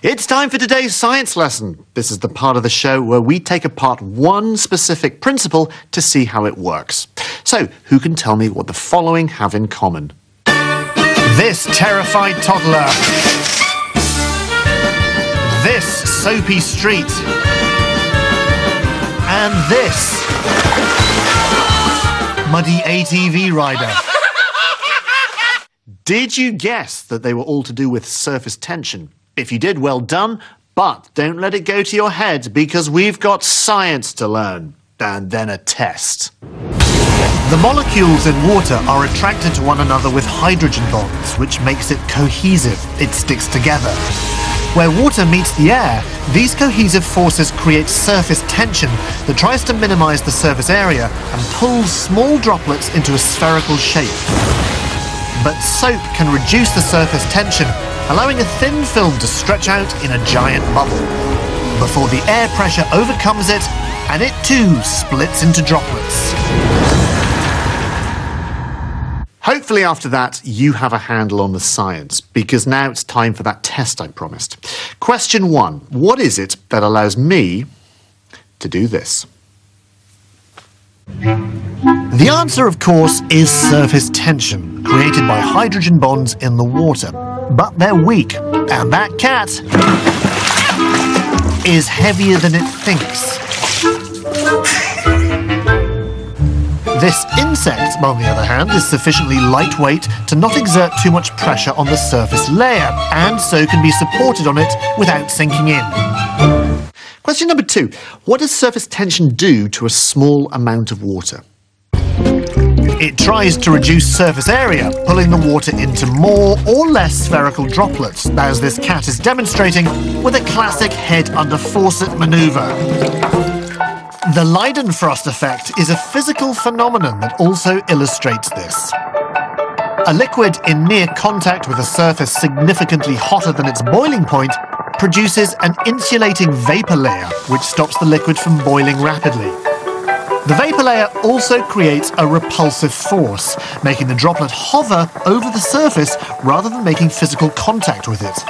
It's time for today's science lesson. This is the part of the show where we take apart one specific principle to see how it works. So, who can tell me what the following have in common? This terrified toddler. This soapy street. And this muddy ATV rider. Did you guess that they were all to do with surface tension? If you did, well done, but don't let it go to your head because we've got science to learn, and then a test. The molecules in water are attracted to one another with hydrogen bonds, which makes it cohesive. It sticks together. Where water meets the air, these cohesive forces create surface tension that tries to minimize the surface area and pulls small droplets into a spherical shape. But soap can reduce the surface tension, allowing a thin film to stretch out in a giant bubble, before the air pressure overcomes it, and it too splits into droplets. Hopefully after that you have a handle on the science, because now it's time for that test I promised. Question 1. What is it that allows me to do this? The answer, of course, is surface tension, created by hydrogen bonds in the water. But they're weak, and that cat is heavier than it thinks. This insect, on the other hand, is sufficiently lightweight to not exert too much pressure on the surface layer, and so can be supported on it without sinking in. Question number 2. What does surface tension do to a small amount of water? It tries to reduce surface area, pulling the water into more or less spherical droplets, as this cat is demonstrating with a classic head under faucet maneuver. The Leidenfrost effect is a physical phenomenon that also illustrates this. A liquid in near contact with a surface significantly hotter than its boiling point produces an insulating vapor layer, which stops the liquid from boiling rapidly. The vapor layer also creates a repulsive force, making the droplet hover over the surface rather than making physical contact with it.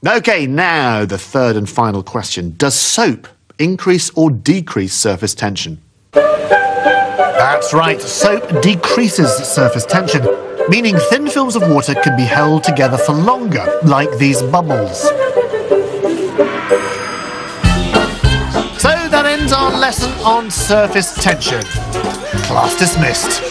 Okay, now the third and final question. Does soap increase or decrease surface tension? That's right, soap decreases surface tension, meaning thin films of water can be held together for longer, like these bubbles. So that ends our lesson on surface tension. Class dismissed.